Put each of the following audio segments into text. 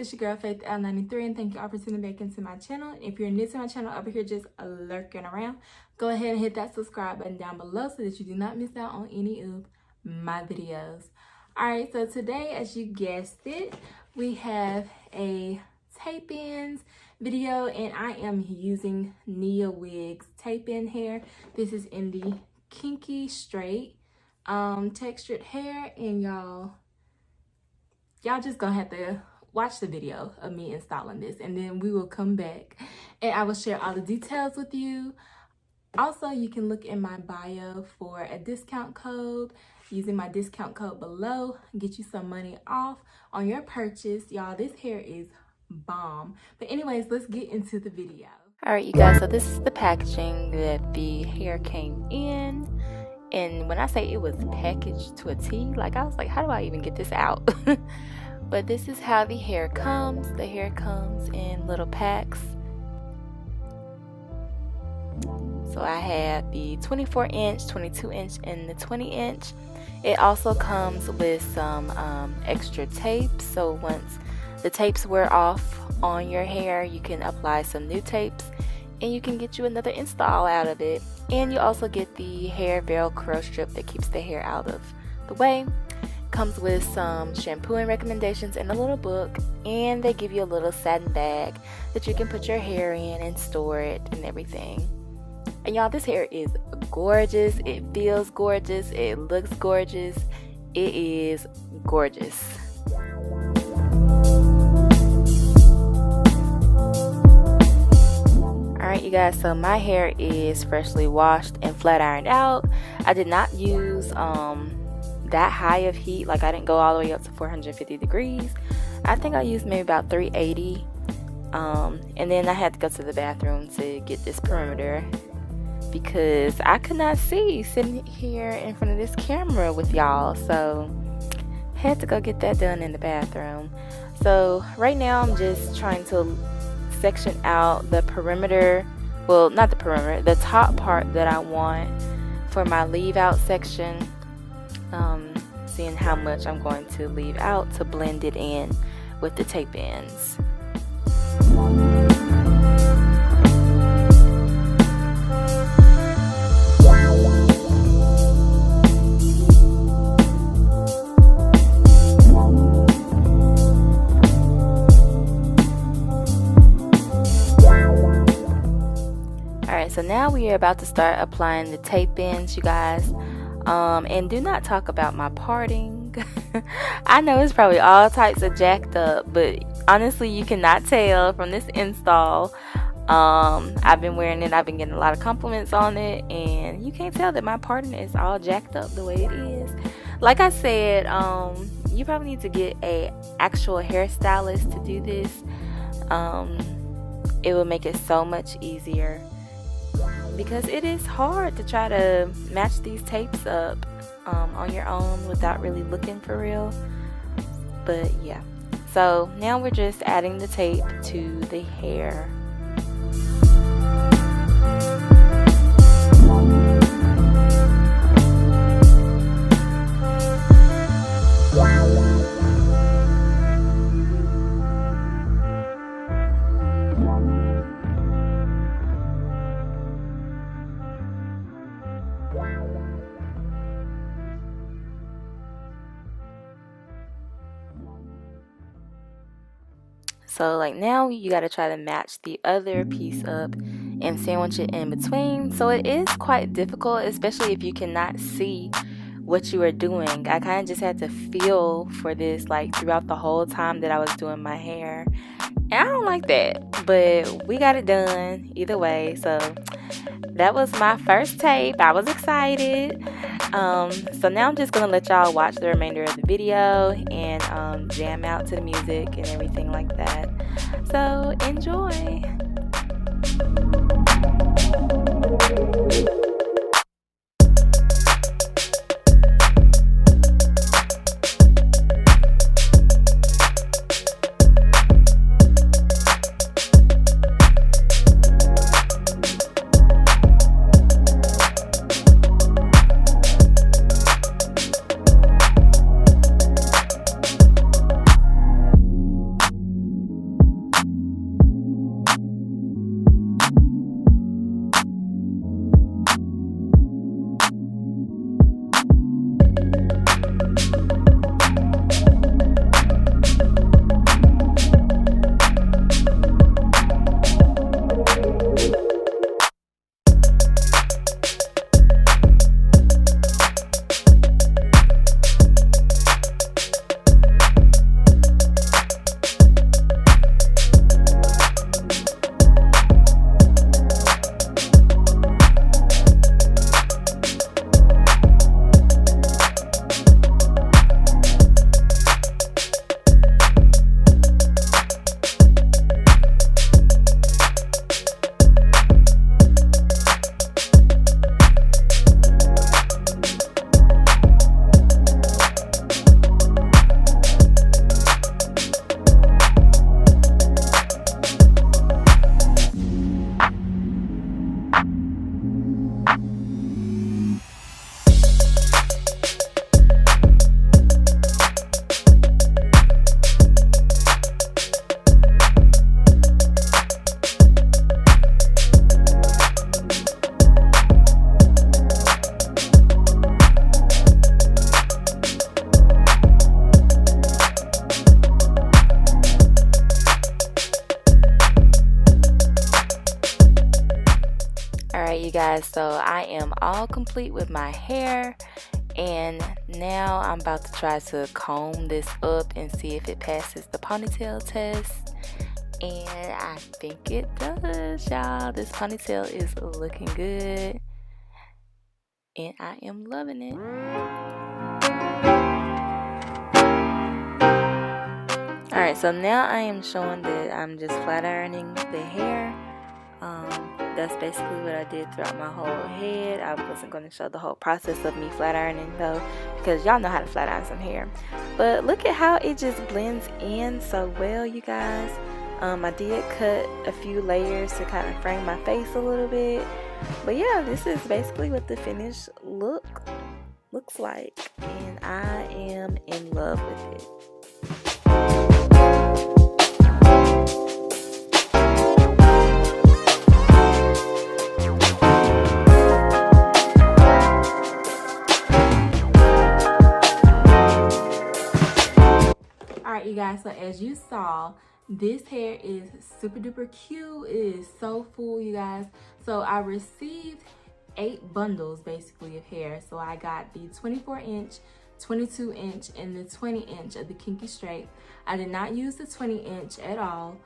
it's your girl Faith L93, and thank you all for tuning back into my channel. And if you're new to my channel over here just lurking around, go ahead and hit that subscribe button down below so that you do not miss out on any of my videos. Alright, so today, as you guessed it, we have a tape-ins video, and I am using Wigs tape-in hair. This is in the Kinky straight textured hair, and y'all just gonna have to watch the video of me installing this, and then we will come back and I will share all the details with you. Also, you can look in my bio for a discount code. Using my discount code below, get you some money off on your purchase. Y'all, this hair is bomb. But anyways, let's get into the video. All right, you guys, so this is the packaging that the hair came in. And when I say it was packaged to a T, like I was like, how do I even get this out? But this is how the hair comes. The hair comes in little packs. So I have the 24 inch, 22 inch, and the 20 inch. It also comes with some extra tape. So once the tapes wear off on your hair, you can apply some new tapes and you can get you another install out of it. And you also get the hair Velcro strip that keeps the hair out of the way. Comes with some shampooing recommendations and a little book, and they give you a little satin bag that you can put your hair in and store it and everything. And y'all, this hair is gorgeous. It feels gorgeous. It looks gorgeous. It is gorgeous. Alright, you guys, so my hair is freshly washed and flat ironed out. I did not use that high of heat. Like, I didn't go all the way up to 450 degrees. I think I used maybe about 380. And then I had to go to the bathroom to get this perimeter because I could not see sitting here in front of this camera with y'all. So had to go get that done in the bathroom. So right now I'm just trying to section out the perimeter, well, not the perimeter, the top part that I want for my leave out section. Seeing how much I'm going to leave out to blend it in with the tape ends. Alright, so now we are about to start applying the tape ends, you guys. And do not talk about my parting. I know it's probably all types of jacked up, but honestly, you cannot tell from this install. I've been wearing it. I've been getting a lot of compliments on it, and you can't tell that my parting is all jacked up the way it is. Like I said, you probably need to get a actual hairstylist to do this. It will make it so much easier, because it is hard to try to match these tapes up on your own without really looking for real. But yeah, so now we're just adding the tape to the hair. So like now you got to try to match the other piece up and sandwich it in between. So it is quite difficult, especially if you cannot see what you are doing. I kind of just had to feel for this like throughout the whole time that I was doing my hair. And I don't like that, but we got it done either way. So that was my first tape. I was excited. So now I'm just gonna let y'all watch the remainder of the video and jam out to the music and everything like that. So enjoy. guys, so I am all complete with my hair, and now I'm about to try to comb this up and see if it passes the ponytail test. And I think it does, y'all. This ponytail is looking good, and I am loving it. Alright, so now I am showing that I'm just flat ironing the hair. That's basically what I did throughout my whole head. I wasn't going to show the whole process of me flat ironing though, because y'all know how to flat iron some hair. But look at how it just blends in so well, you guys. I did cut a few layers to kind of frame my face a little bit. But yeah, this is basically what the finished look looks like, and I am in love with it. Alright, you guys, so as you saw, this hair is super duper cute. It is so full, you guys. So I received 8 bundles basically of hair. So I got the 24-inch, 22-inch, and the 20-inch of the Kinky straight. I did not use the 20-inch at all.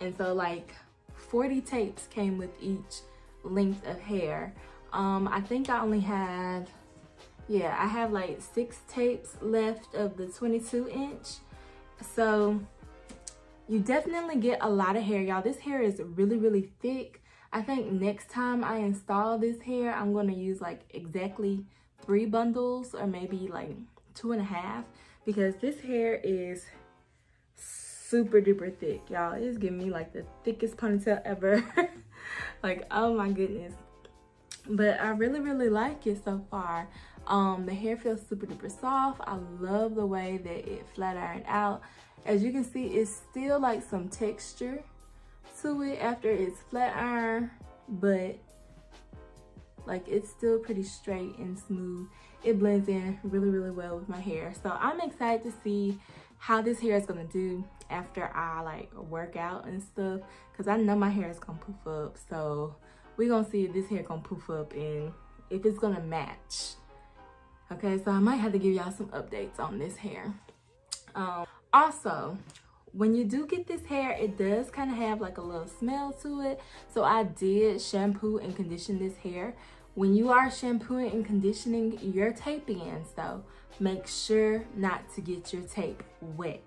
And so like 40 tapes came with each length of hair. I think I only have, yeah, I have like 6 tapes left of the 22-inch. So you definitely get a lot of hair, y'all. This hair is really, really thick. I think next time I install this hair, I'm going to use like exactly 3 bundles or maybe like 2.5, because this hair is super duper thick, y'all. It's giving me like the thickest ponytail ever. Like, oh my goodness. But I really, really like it so far. The hair feels super duper soft. I love the way that it flat ironed out. As you can see, it's still like some texture to it after it's flat iron, but like it's still pretty straight and smooth. It blends in really, really well with my hair. So I'm excited to see how this hair is gonna do after I like work out and stuff, because I know my hair is gonna poof up. So we're gonna see if this hair gonna poof up and if it's gonna match. Okay, so I might have to give y'all some updates on this hair. Also, when you do get this hair, it does kind of have like a little smell to it. So I did shampoo and condition this hair. When you are shampooing and conditioning your tape ends though, make sure not to get your tape wet.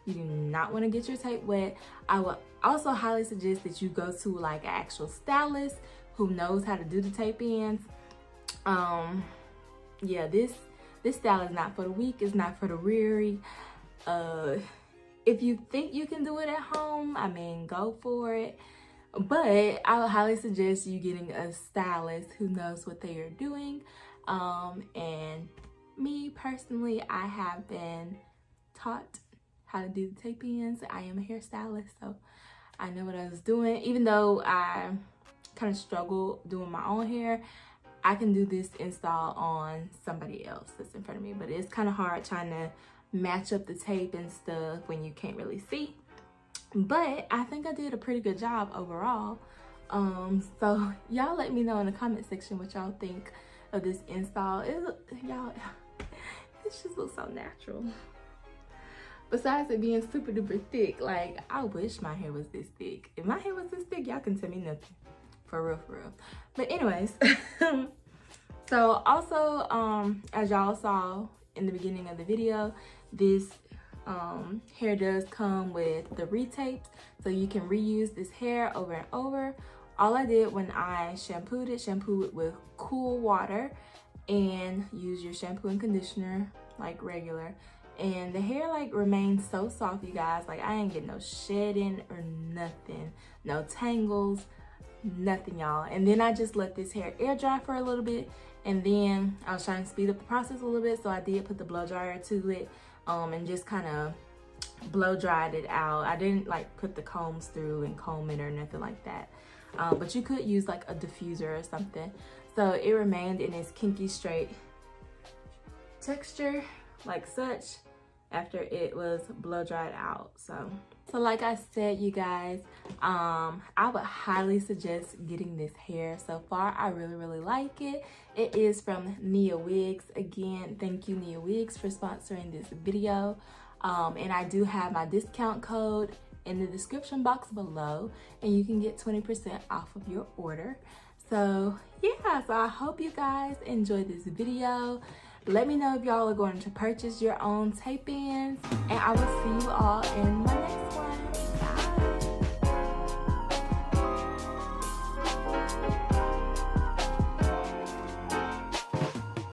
You do not want to get your tape wet. I would also highly suggest that you go to like an actual stylist who knows how to do the tape ends. Yeah, this style is not for the weak. It's not for the weary. If you think you can do it at home, I mean, go for it. But I would highly suggest you getting a stylist who knows what they are doing. And me personally, I have been taught how to do the tape ends. I am a hairstylist, so I know what I was doing. Even though I kind of struggle doing my own hair, I can do this install on somebody else that's in front of me. But it's kind of hard trying to match up the tape and stuff when you can't really see. But I think I did a pretty good job overall. So y'all let me know in the comment section what y'all think of this install. Y'all, it just looks so natural. Besides it being super duper thick, like I wish my hair was this thick. If my hair was this thick, y'all can tell me nothing. For real, for real. But anyways, so also, as y'all saw in the beginning of the video, this hair does come with the retapes, so you can reuse this hair over and over. All I did when I shampoo it with cool water, and use your shampoo and conditioner like regular, and the hair like remains so soft, you guys. Like I ain't getting no shedding or nothing, no tangles, nothing, y'all. And then I just let this hair air dry for a little bit, and then I was trying to speed up the process a little bit, so I did put the blow dryer to it, and just kind of blow dried it out. I didn't like put the combs through and comb it or nothing like that, but you could use like a diffuser or something. So it remained in its kinky straight texture like such, after it was blow dried out. So like I said, you guys, I would highly suggest getting this hair. So far, I really like it. It is from Nia Wigs. Again, thank you, Nia Wigs, for sponsoring this video. And I do have my discount code in the description box below, and you can get 20% off of your order. So yeah, so I hope you guys enjoyed this video. Let me know if y'all are going to purchase your own tape ends, and I will see you all in my next one.